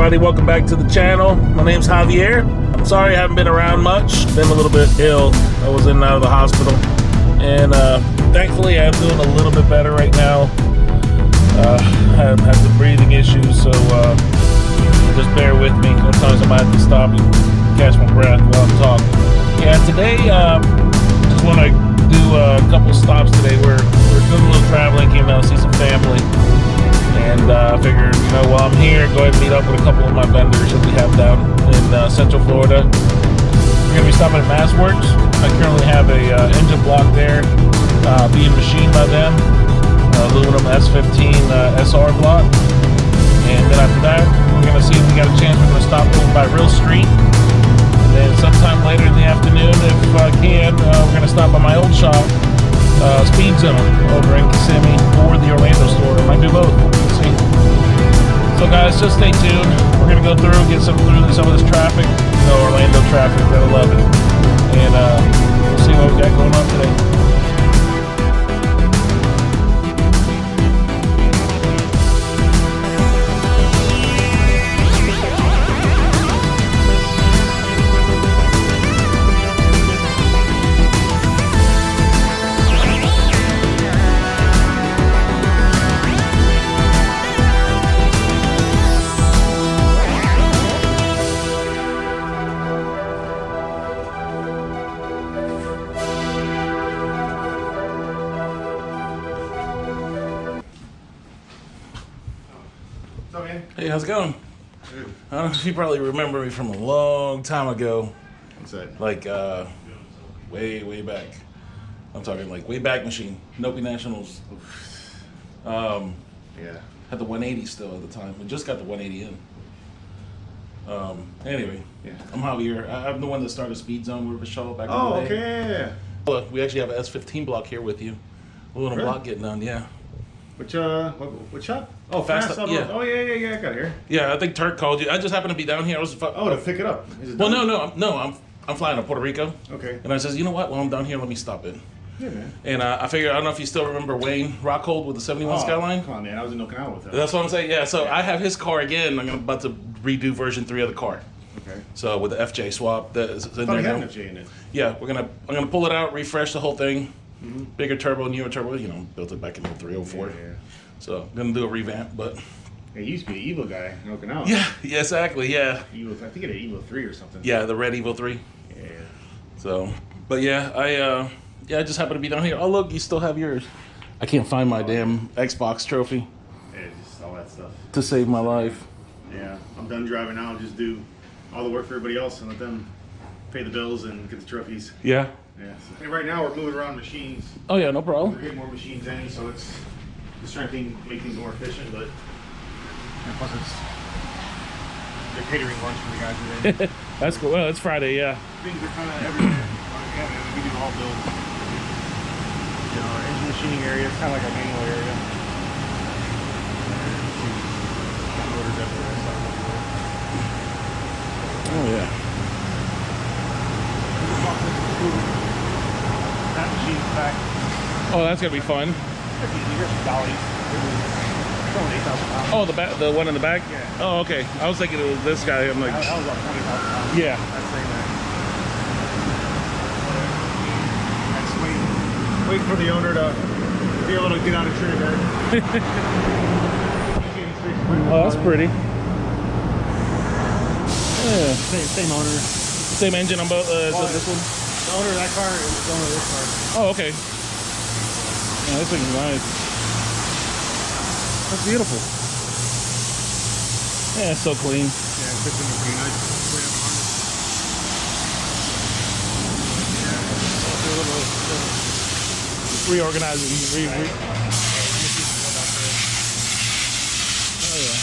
everybody, welcome back to the channel. My name's Javier. I'm sorry I haven't been around much. Been a little bit ill. I was in and out of the hospital. And thankfully I'm doing a little bit better right now. I have some breathing issues, so just bear with me. Sometimes I might have to stop and catch my breath while I'm talking. Yeah, today just want to do a couple stops today. We're doing a little traveling, came down to see some family. And I figured, you know, while I'm here, go ahead and meet up with a couple of my vendors that we have down in Central Florida. We're going to be stopping at Massworks. I currently have a engine block there being machined by them. Aluminum S15 SR block. And then after that, we're going to see if we got a chance. We're going to stop over by Real Street. And then sometime later in the afternoon, if I can, we're going to stop by my old shop, Speed Zone, over in Kissimmee, or the Orlando store. It might be both. We'll see. So guys, just stay tuned. We're going to go through, get some of this traffic. You know, Orlando traffic at 11. And we'll see what we got going on today. Hey, how's it going? Good. I don't know if you probably remember me from a long time ago. What's that? Like, way back. I'm talking like way back machine. Nopi Nationals. Yeah. Had the 180 still at the time. We just got the 180 in. Anyway, Yeah. I'm Javier. I'm the one that started Speed Zone with Shaw back in Oh, the day. okay. Look, we actually have an S15 block here with you. A little Really? block getting done, yeah. What shop? Oh, Fast Fast. Up, yeah. Oh, yeah. I got it here. Yeah, I think Turk called you. I just happened to be down here. I was Oh, to pick it up. Is it well, done? no. I'm flying to Puerto Rico. Okay. And I says, you know what? While I'm down here, let me stop in. Yeah, man. And I figured, I don't know if you still remember Wayne Rockhold with the 71 Skyline. Come on, man. I was in Okinawa with him. That's what I'm saying. Yeah. So I have his car again. I'm about to redo version 3 of the car. Okay. So with the FJ swap that is in I there thought now. it had an FJ in it. Yeah, I'm gonna pull it out, refresh the whole thing. Mm-hmm. Bigger turbo, newer turbo. You know, built it back in 03, 04. Yeah. So I'm gonna do a revamp, but. He used to be an Evo guy in Okinawa. Yeah. Exactly. Yeah. Evo, I think it had Evo 3 or something. Yeah, the red Evo 3. Yeah. So, but yeah, I just happened to be down here. Oh look, you still have yours. I can't find my damn Xbox trophy Yeah, just all that stuff. to save my life. Yeah. I'm done driving now. I'll just do all the work for everybody else and let them pay the bills and get the trophies. Yeah. Yeah. So, and right now we're moving around machines. Oh yeah, no We're problem. getting more machines in, so it's just trying to make things more efficient, but and plus it's the catering lunch for the guys today. That's cool. Well, it's Friday, yeah. Things are kind of everywhere. Yeah, man, we do all builds. You know, our engine machining area is kind of like our manual area. Motors everywhere, stuff everywhere. Oh yeah. That machine's back. Oh, that's gonna be fun. Here's some dollies. It's only 8,000 pounds. Oh, the one in the back. Yeah. Oh, okay. I was thinking it was this guy. I'm like, That was about 20,000 pounds. yeah. That's saying that. That's wait for the owner to be able to get out of Trinidad. Oh, that's pretty. Yeah. Same owner. Same engine on both. Is it this one? The owner of that car is the owner of this car. Oh, okay. Yeah, this thing's nice. That's beautiful. Yeah, it's so clean. Yeah, it fits in the green. I just put it on it. Reorganizing. Oh yeah.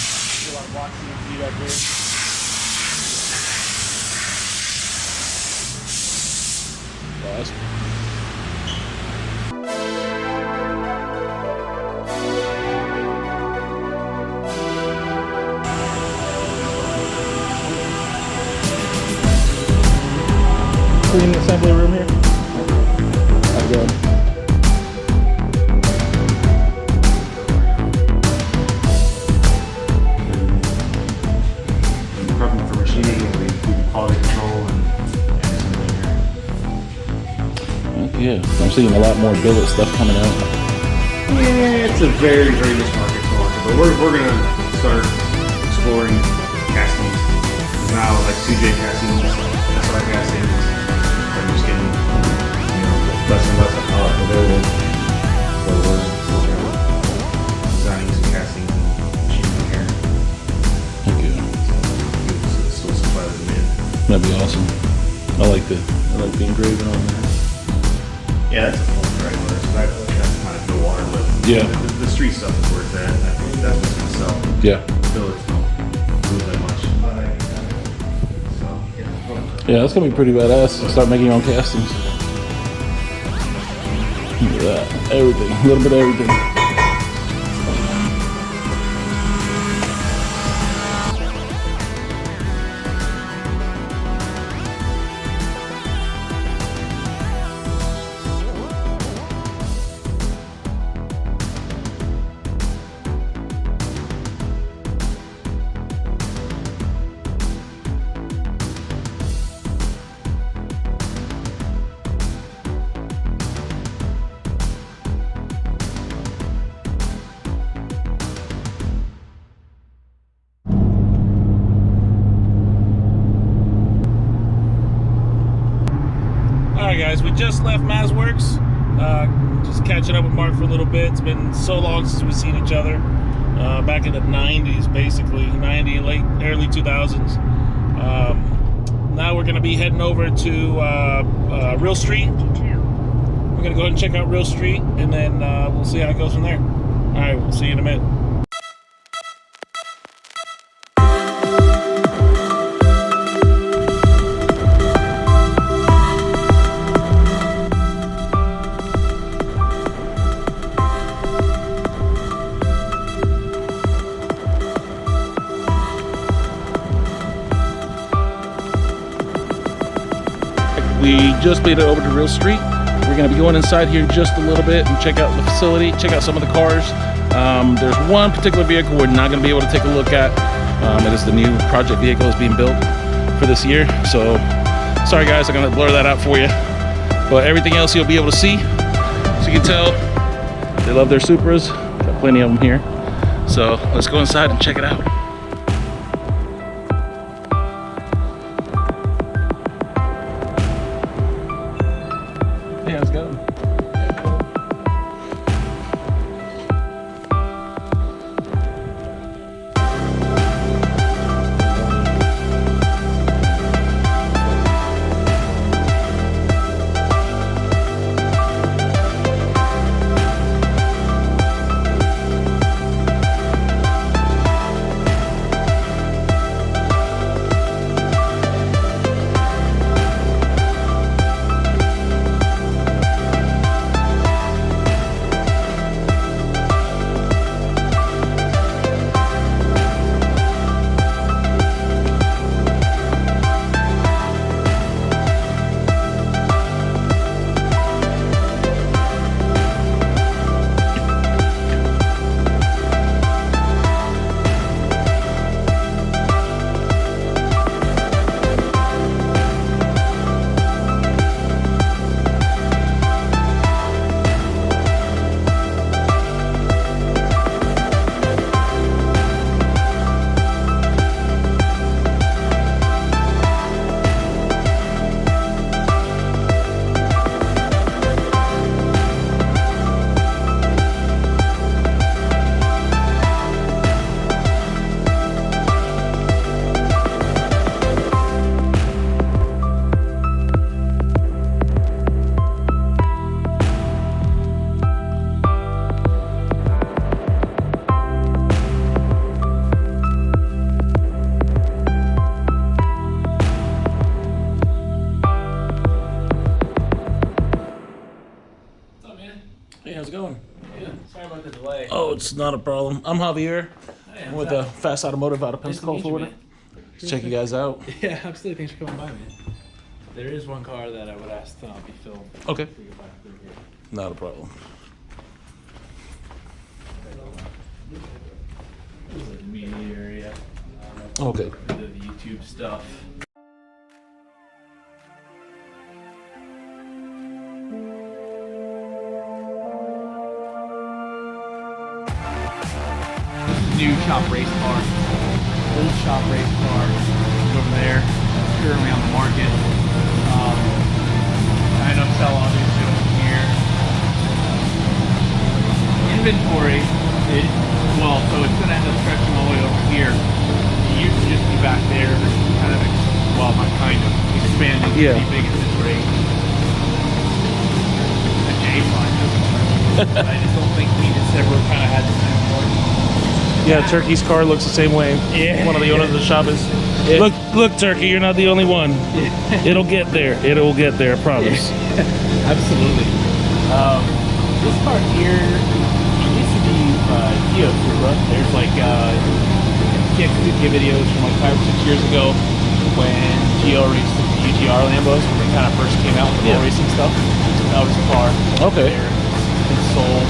A lot of block CNC back there. Oh, that's clean assembly room here. How's it going? Yeah, I'm seeing a lot more billet stuff coming out. Yeah, it's a very, very niche market, but we're gonna start exploring castings. Now, like 2J castings, SR castings, are just getting, less and less available. So we're designing some castings and machining here. Okay. So it's still supply the demand. That'd be awesome. I like the engraving on there. Yeah, that's a full regular, so that's kind of no water, but Yeah. the street stuff is where it's at. I think that's what's gonna sell. Yeah. Billets don't move that much. So, Yeah, that's gonna be pretty badass. Start making your own castings. Look at that. Everything. A little bit of everything. Alright guys, we just left MazWorks. Just catching up with Mark for a little bit. It's been so long since we've seen each other. Back in the 90s, basically. 90, early 2000s. Now we're going to be heading over to Real Street. We're going to go ahead and check out Real Street, and then we'll see how it goes from there. Alright, we'll see you in a minute. We just made it over to Real Street. We're going to be going inside here in just a little bit and check out the facility, check out some of the cars. There's one particular vehicle we're not going to be able to take a look at. It is the new project vehicle that's being built for this year. So, sorry guys, I'm going to blur that out for you. But everything else you'll be able to see. So you can tell they love their Supras. Got plenty of them here. So let's go inside and check it out. Yeah, let's go. Hey, how's it going? Yeah, sorry about the delay. Oh, it's not a problem. I'm Javier. Hey, I'm with Fast Automotive out of Nice to Pensacola, meet you, Florida. man. Let's check you guys out. Yeah, absolutely. Thanks for coming by, man. There is one car that I would ask to not be filmed. Okay. If we could buy through here. Not a problem. This is the media area. Okay. The YouTube stuff. shop race car. Old shop race car over there, currently on the market. Kind of sell all these over here. Inventory, so it's going to end up stretching all the way over here. It used to just be back there, kind of, not kind of, expanding pretty big at this rate. A J-Fine. I just don't think we just ever kind of had the same one. Yeah, Turkey's car looks the same way. Yeah. One of the owners of the shop is. Yeah. Look, Turkey, you're not the only one. Yeah. It'll get there. It'll get there, I promise. Yeah. Absolutely. This car here, it used to be Geo Supra. There's like videos from like 5 or 6 years ago when Geo raced the UGR Lambos when they kind of first came out with the racing stuff. That was a car. Okay. There. It's been sold.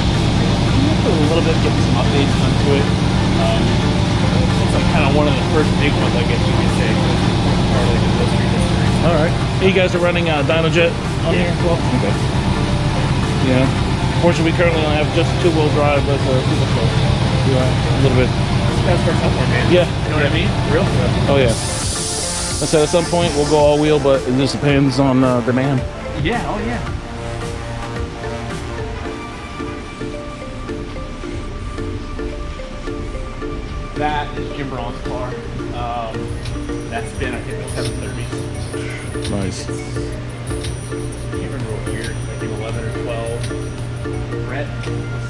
A little bit, get some updates onto it. It's like kind of one of the first big ones, I guess you could say. All right. You guys are running Dynojet on here as well? Okay. Yeah. Fortunately, we currently only have just a 2-wheel drive, but it's a little bit. That's for somewhere, man. Yeah. You know what I mean? Real? Oh, yeah. I said at some point we'll go all wheel, but it just depends on demand. Yeah, oh yeah. That is Jim Braun's car. That's been, I think, the 730s. Nice. I can't remember what year, I think 11 or 12. Brett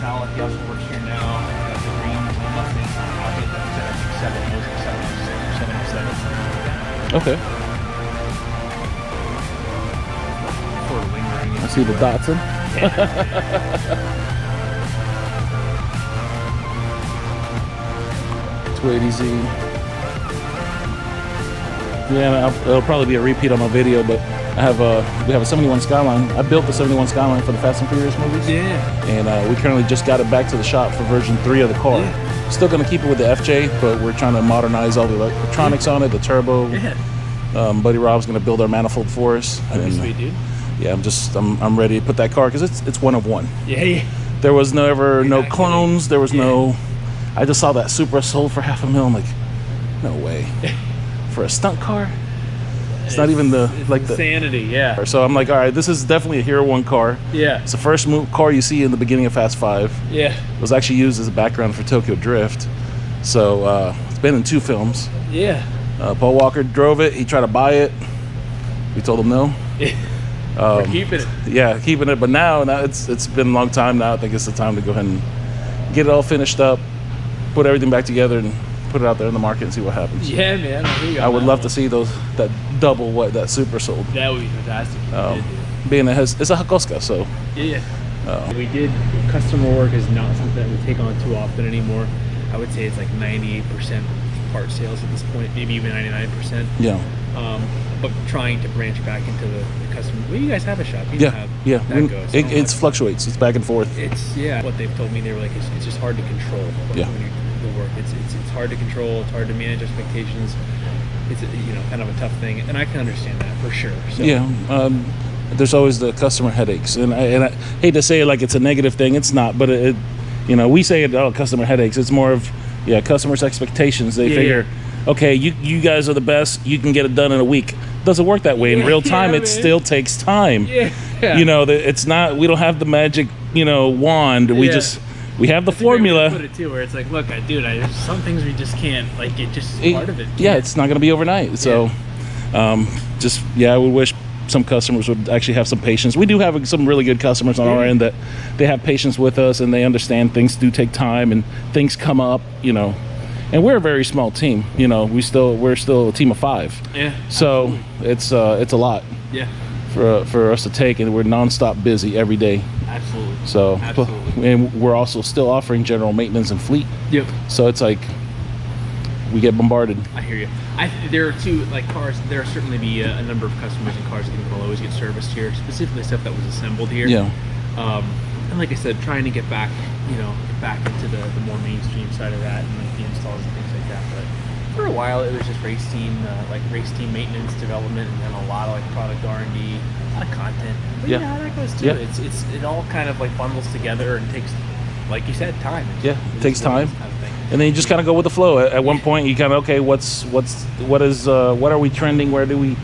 Salak, he also works here now. That's the green Mustang Rocket. That's, I think, 707. Okay. Sort of lingering. I see the Datsun. Z. Yeah, it'll probably be a repeat on my video, but we have a 71 Skyline. I built the 71 Skyline for the Fast and Furious movies. Yeah. And we currently just got it back to the shop for version 3 of the car. Yeah. Still going to keep it with the FJ, but we're trying to modernize all the electronics on it, the turbo. Yeah. Buddy Rob's going to build our manifold for us. That'd be sweet, dude. Yeah, I'm ready to put that car because it's one of one. Yeah. There was no clones. There was no. I just saw that Supra sold for $500,000. I'm like, no way. For a stunt car? It's not even the insanity, yeah. So I'm like, all right, this is definitely a Hero 1 car. Yeah. It's the first car you see in the beginning of Fast 5. Yeah. It was actually used as a background for Tokyo Drift. So it's been in 2 films. Yeah. Paul Walker drove it. He tried to buy it. We told him no. We're keeping it. Yeah, keeping it. But now it's been a long time now. I think it's the time to go ahead and get it all finished up, put everything back together, and put it out there in the market and see what happens. Yeah, man. I would love to see that double what that Supra sold. That would be fantastic. Being it's a Hakoska, so. Yeah. We did, customer work is not something that we take on too often anymore. I would say it's like 98% part sales at this point, maybe even 99%. Yeah. But trying to branch back into the customer. Well, you guys have a shop. You have that goes. It fluctuates. It's back and forth. It's what they've told me. They were like, it's just hard to control. When you the work, it's hard to control. It's hard to manage expectations. It's kind of a tough thing, and I can understand that for sure. So. Yeah. There's always the customer headaches, and I hate to say it like it's a negative thing. It's not, but we say it. Oh, customer headaches. It's more of customers' expectations. They figure. Okay, you guys are the best. You can get it done in a week. Doesn't work that way in real time. It still takes time. Yeah. It's not. We don't have the magic wand. We we have the formula. Put it too, where it's like, look, dude, some things we just can't. Like it just part of it. Yeah, it's not going to be overnight. So, I would wish some customers would actually have some patience. We do have some really good customers on our end that they have patience with us and they understand things do take time and things come up. And we're a very small team. We're still a team of 5. Yeah. So it's a lot. Yeah. For us to take, and we're nonstop busy every day. Absolutely. So and we're also still offering general maintenance and fleet. Yep. So it's like we get bombarded. I hear you. There are cars. There will certainly be a number of customers and cars that will always get serviced here, specifically stuff that was assembled here. Yeah. And like I said, trying to get back, back into the more mainstream side of that and like the installs and things like that. But for a while, it was just race team maintenance, development, and then a lot of product R&D, a lot of content. But that goes too. Yeah. It all kind of bundles together and takes, like you said, time. It takes time. Kind of thing. and then you just kind of go with the flow. At one point, you kind of okay, what are we trending? Where do we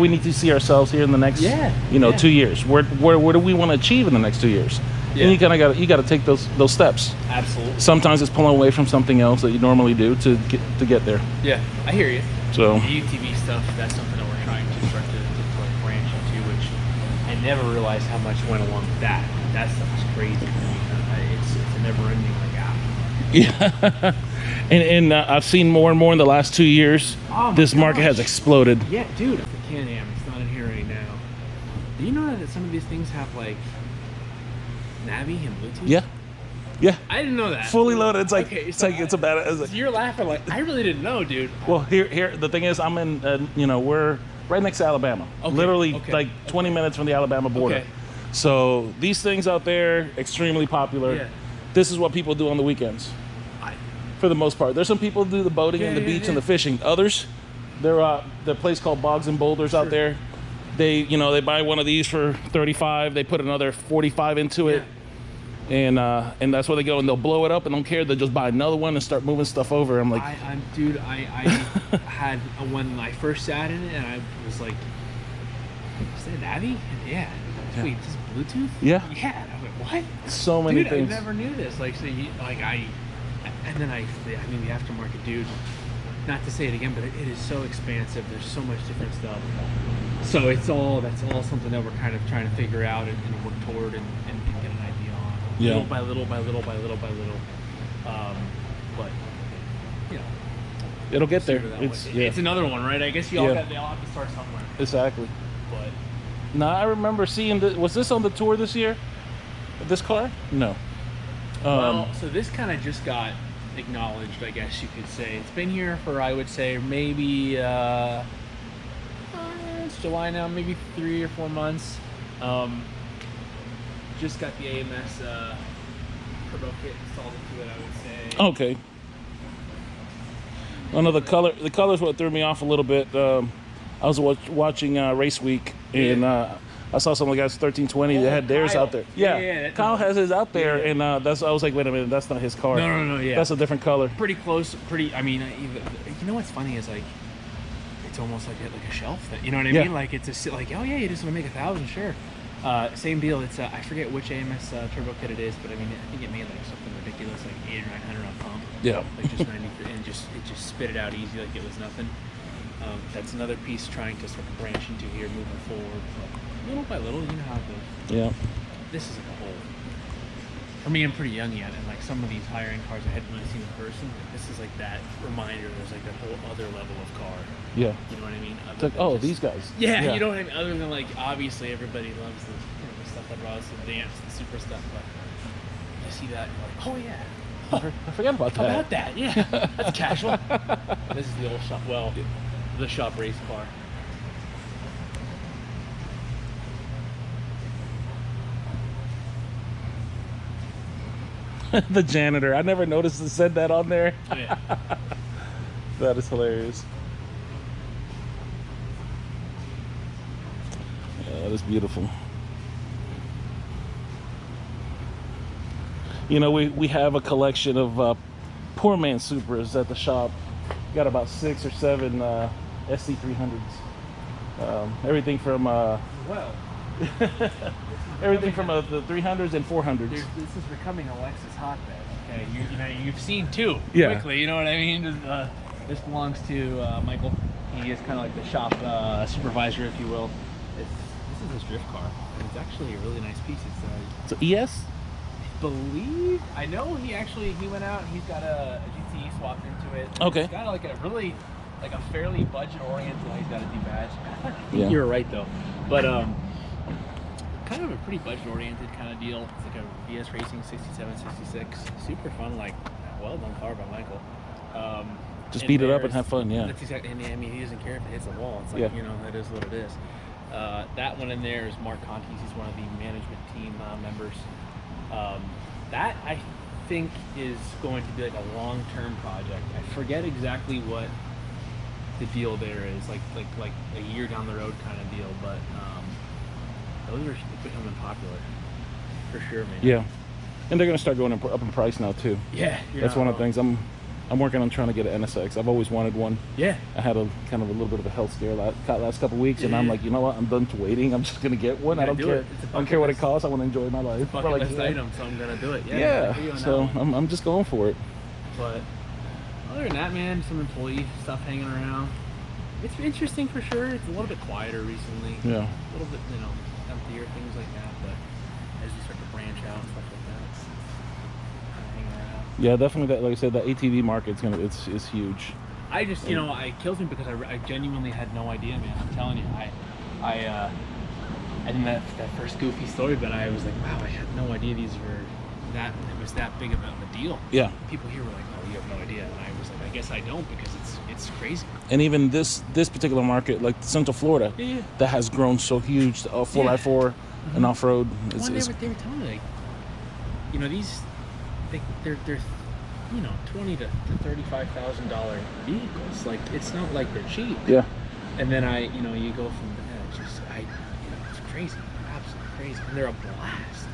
need to see ourselves here in the next 2 years? Where do we want to achieve in the next 2 years? Yeah. And you got to take those steps. Absolutely. Sometimes it's pulling away from something else that you normally do to get there. Yeah, I hear you. So the UTV stuff, that's something that we're trying to start to like branch into, which I never realized how much went along with that. That stuff is crazy to me. It's a never-ending Yeah, and I've seen more and more in the last 2 years. This market has exploded. Yeah, dude. The Can-Am, it's not in here right now. Do you know that some of these things have like Navi and Bluetooth? Yeah. I didn't know that. Fully loaded. It's like it's a bad. You're laughing like I really didn't know, dude. Well, here the thing is, I'm in. We're right next to Alabama. Literally like 20 minutes from the Alabama border. Okay. So these things out there extremely popular. Yeah. This is what people do on the weekends. For the most part, there's some people who do the boating and the beach and the fishing. Others, they're the place called Bogs and Boulders out there. They buy one of these for $35. They put another $45 into it, and that's where they go, and they'll blow it up and don't care. They'll just buy another one and start moving stuff over. I'm like, I had when I first sat in it, and I was like, is that Navi? Yeah. Wait, is this Bluetooth? Yeah. Yeah. I was like, what? So many things. I never knew this. And then the aftermarket, dude, not to say it again, but it is so expansive. There's so much different stuff. So that's all something that we're kind of trying to figure out and work toward and get an idea on. Yeah. Little by little. But, it'll get there. It's another one, right? I guess they all have to start somewhere. Exactly. But. No, I remember seeing was this on the tour this year? This car? No. Well, so this kind of just got acknowledged, I guess you could say. It's been here for, I would say, maybe it's July now, maybe 3 or 4 months. Just got the AMS turbo kit installed into it, I would say. Okay. Oh no, the color's what threw me off a little bit. I was watching Race Week, and I saw some of the guys 1320 that had theirs out there. Yeah, Kyle has his out there, and I was like, wait a minute, that's not his car. No, yeah. That's a different color. Pretty close. I mean, you know what's funny is like, it's almost like a shelf. You know what I mean? Like it's like, oh yeah, you just want to make 1,000, sure. Same deal. It's I forget which AMS turbo kit it is, but I mean, I think it made like something ridiculous, like 800 or 900 on pump. Yeah. Like just 90, and it just spit it out easy, like it was nothing. That's another piece trying to sort of branch into here, moving forward. But little by little, you know how it goes. Yeah. This is like a whole. For me, I'm pretty young yet, and like some of these higher end cars I hadn't really seen in person. This is like that reminder. There's like that whole other level of car. Yeah. You know what I mean? It's like, these guys. Yeah, you know what I mean. Other than like, obviously everybody loves the stuff that draws the dance, the super stuff, but you see that, you're like, oh yeah. I forgot about that. How about that? Yeah, that's casual. This is the old shop. Well, the shop race car. The janitor. I never noticed it said that on there. Oh, yeah. That is hilarious. Yeah, that is beautiful. You know, we have a collection of poor man Supras at the shop. Got about 6 or 7 SC300s. Everything from everything from the 300s and 400s. This is becoming a Lexus hotbed. Okay, you've seen 2 Yeah. quickly. You know what I mean? This belongs to Michael. He is kind of like the shop supervisor, if you will. This is his drift car, and it's actually a really nice piece. It's So ES? I know he went out and he's got a GTE swapped into it. Okay. It's got like a really like a fairly budget oriented. He's got a D-badge. I think Yeah. you were right though, but kind of a pretty budget oriented kind of deal. It's like a VS Racing 67, 66, super fun, like well done car by Michael. Just beat it up and have fun, yeah. That's exactly. And I mean, he doesn't care if it hits the wall. It's like that is what it is. That one in there is Mark Contes. He's one of the management team members. That I think is going to be like a long-term project. I forget exactly what the deal there is, like a year down the road kind of deal, but those are becoming popular for sure, man. Yeah, and they're gonna start going up in price now too. Yeah, that's one of the things. I'm working on trying to get an NSX. I've always wanted one. Yeah. I had a kind of a little bit of a health scare last couple weeks, and I'm like, you know what? I'm done waiting. I'm just gonna get one. I don't care. I don't care what it costs. I want to enjoy my life. Bucket list item, so I'm gonna do it. Yeah. So I'm just going for it. But other than that, man, some employee stuff hanging around. It's interesting for sure. It's a little bit quieter recently. Yeah. A little bit, emptier, things like that. But as you start to branch out and stuff like that, it's kind of hanging around. Yeah, definitely. That, like I said, that ATV market's it's huge. I just, it kills me because I genuinely had no idea, man. I'm telling you, I think that first goofy story, but I was like, wow, I had no idea it was that big of a deal. Yeah. People here were like, oh, you have no idea, and I was like, I guess I don't, because it's crazy. And even this particular market, like Central Florida, that has grown so huge, 4x4 and off-road. They were telling me, like, they're $20,000 to $35,000 vehicles. Like, it's not like they're cheap. Yeah. And then you go from there, it's crazy, absolutely crazy, and they're a blast.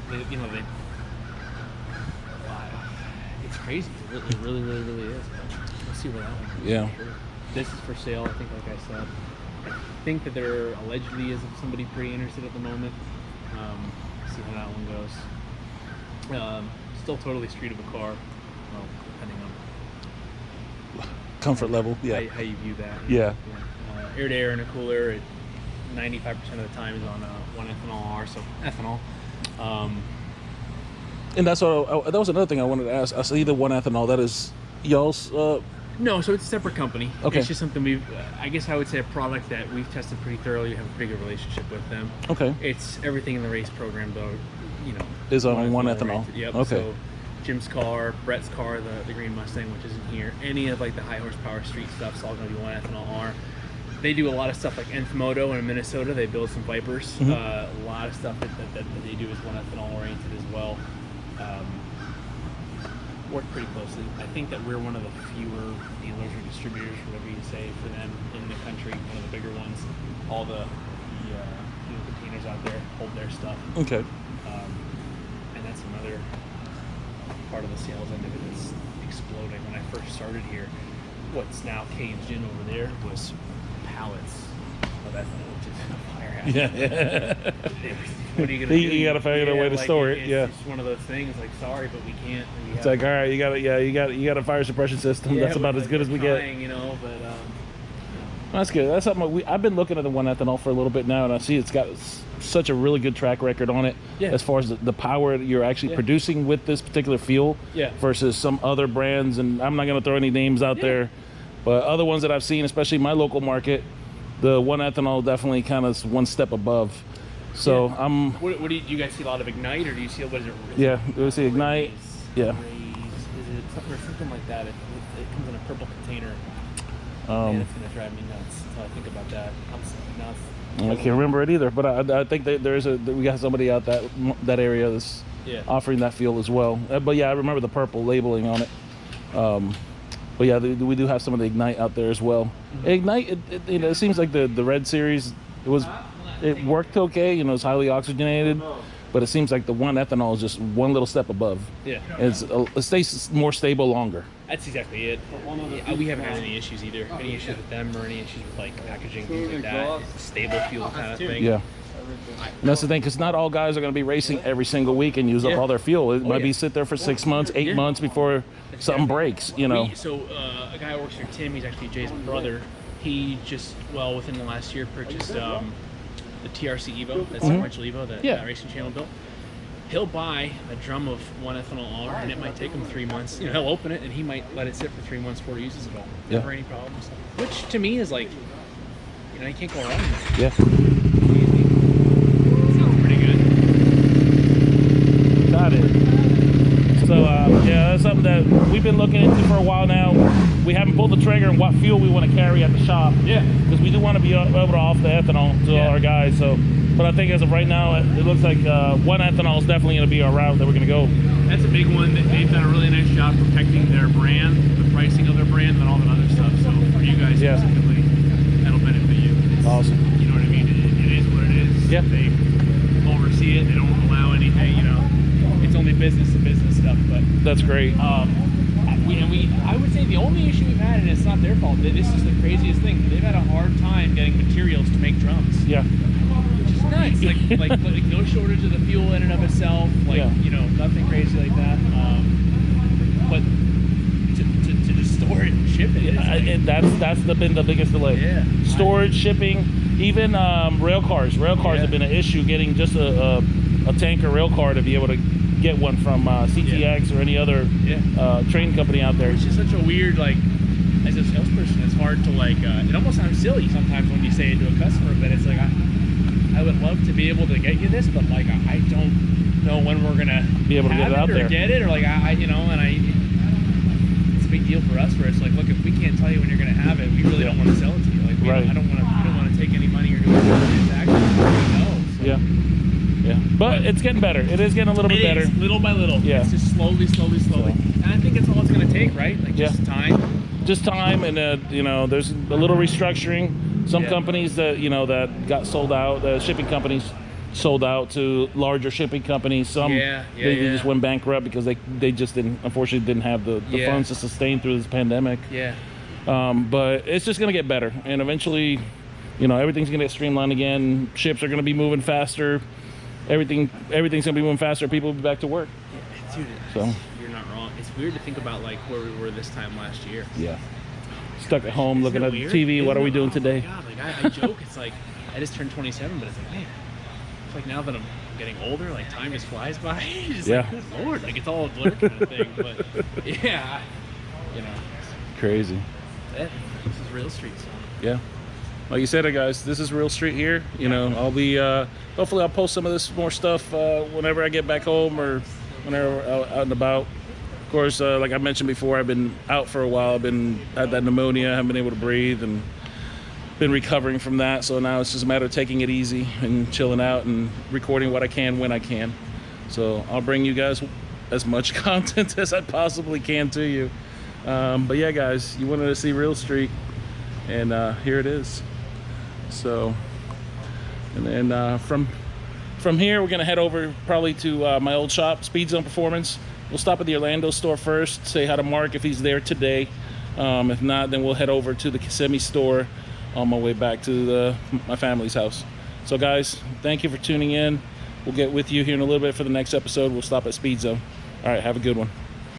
It's crazy. It really, really, really is. Let's see where that one goes. Yeah. Sure. This is for sale, I think, like I said. I think that there allegedly is somebody pretty interested at the moment. See how that one goes. Still totally street of a car. Well, depending on comfort level. Yeah. How you view that. Yeah. Air to air in a cooler, 95% of the time is on 1 ethanol R, so ethanol. And that's what that was another thing I wanted to ask. I see the 1 ethanol. That is y'all's. No, so it's a separate company. Okay. It's just something I guess I would say a product that we've tested pretty thoroughly. We have a bigger relationship with them. Okay. It's everything in the race program, though, is on 1 ethanol. Yep. Okay. So Jim's car, Brett's car, the green Mustang, which isn't here, any of like the high horsepower street stuff's all going to be 1 ethanol R. They do a lot of stuff like Nth Moto in Minnesota. They build some Vipers. Mm-hmm. A lot of stuff that they do is 1 ethanol oriented as well. Work pretty closely. I think that we're one of the fewer dealers or distributors, whatever you say, for them in the country. One of the bigger ones. All the containers out there hold their stuff. Okay. And that's another part of the sales end of it that's exploding. When I first started here, what's now Cane's Gin over there was pallets of ethanol, which is a fire hazard. Yeah. What are you gonna do? You gotta figure out a way to store it. It's just one of those things. Like, sorry, but we can't. It's like, all right, you got a fire suppression system. That's about as good as we get. But that's good. That's something I've been looking at the 1 ethanol for a little bit now, and I see it's got such a really good track record on it as far as the power you're actually producing with this particular fuel versus some other brands. And I'm not going to throw any names out there, but other ones that I've seen, especially in my local market, the 1 ethanol definitely kind of one step above. So What do you guys see a lot of Ignite, or do you see what is it? Yeah, we see Ignite. Yeah. Is it something like that? It comes in a purple container. Man, it's gonna drive me nuts until I think about that. I'm so nuts. I can't remember it either, but I think that we got somebody out that area that's offering that fuel as well. But yeah, I remember the purple labeling on it. But yeah, we do have some of the Ignite out there as well. Mm-hmm. Ignite, it seems like the Red Series, it worked okay. It's highly oxygenated, but it seems like the 1 ethanol is just one little step above. Yeah, it stays more stable longer. That's exactly it. We haven't had any issues either. Any issues with them or any issues with like packaging, things like that. It's a stable fuel kind of thing. Yeah. And that's the thing, because not all guys are going to be racing every single week and use up all their fuel. It might be sit there for 6 months, 8 months before something breaks. So a guy who works here, Tim, he's actually Jay's brother. He just within the last year purchased the TRC Evo, that sequential Evo that Racing Channel built. He'll buy a drum of 1 ethanol R, and it might take him 3 months. He'll open it and he might let it sit for 3 months before he uses it all. Never any problems. Which to me is like, you can't go wrong with that. Yeah. Sounds pretty good. Got it. So that's something that we've been looking into for a while now. We haven't pulled the trigger on what fuel we want to carry at the shop. Yeah. Because we do want to be able to offer the ethanol to all our guys. So, but I think as of right now, it looks like 1 ethanol is definitely going to be our route that we're going to go. That's a big one. They've done a really nice job protecting their brand, the pricing of their brand, and all that other stuff. So for you guys specifically, that'll benefit you. Awesome. You know what I mean? It is what it is. Yeah. They oversee it. They don't allow anything. It's only business to business stuff. But that's great. I would say the only issue we've had, and it's not their fault, this is the craziest thing. They've had a hard time getting materials to make drums. Yeah. Which is nice. like no shortage of the fuel in and of itself. Like, you know, nothing crazy like that. But to just store it and ship it. And that's been the biggest delay. Yeah. Storage, shipping, even rail cars. Rail cars have been an issue getting just a tanker rail car to be able to get one from CTX or any other train company out there. Which is such a weird, like, as a salesperson, it's hard to, like, it almost sounds silly sometimes when you say it to a customer, but it's like, I would love to be able to get you this, but, like, I don't know when we're gonna be able to get it out there. Get it, or, like, you know, and it's a big deal for us where it's like, look, if we can't tell you when you're gonna have it, we really don't want to sell it to you. Like, we don't want to take any money or do anything. Yeah. Yeah, but it's getting better. It is getting a little bit better. Little by little. Yeah. It's just slowly. And I think that's all it's going to take, right? Like, just time. Just time, and you know, there's a little restructuring. Some companies that, you know, that got sold out, the shipping companies sold out to larger shipping companies. Some they just went bankrupt because they just unfortunately didn't have the funds to sustain through this pandemic. Yeah. But it's just going to get better, and eventually, you know, everything's going to get streamlined again. Ships are going to be moving faster. Everything's gonna be moving faster. People will be back to work. Yeah, dude, so you're not wrong. It's weird to think about, like, where we were this time last year. Yeah. Stuck at home looking at TV. What are we doing today? Oh my God, like, I joke. It's like I just turned 27, but it's like, man, it's like now that I'm getting older, like, time just flies by. It's like, good Lord, like, it's all a blur kind of thing. But yeah, you know, crazy. This is real street. So. Yeah. Like you said, guys, this is Real Street here. You know, I'll be, hopefully I'll post some of this more stuff whenever I get back home or whenever out and about. Of course, like I mentioned before, I've been out for a while. I've had that pneumonia, I haven't been able to breathe, and been recovering from that. So now it's just a matter of taking it easy and chilling out and recording what I can when I can. So I'll bring you guys as much content as I possibly can to you. But yeah, guys, you wanted to see Real Street, and here it is. So, and then from here we're gonna head over probably to my old shop, Speed Zone Performance. We'll stop at the Orlando store first, say hi to Mark if he's there today. If not, then we'll head over to the Kissimmee store on my way back to my family's house. So guys, thank you for tuning in. We'll get with you here in a little bit for the next episode. We'll stop at Speed Zone. All right, have a good one.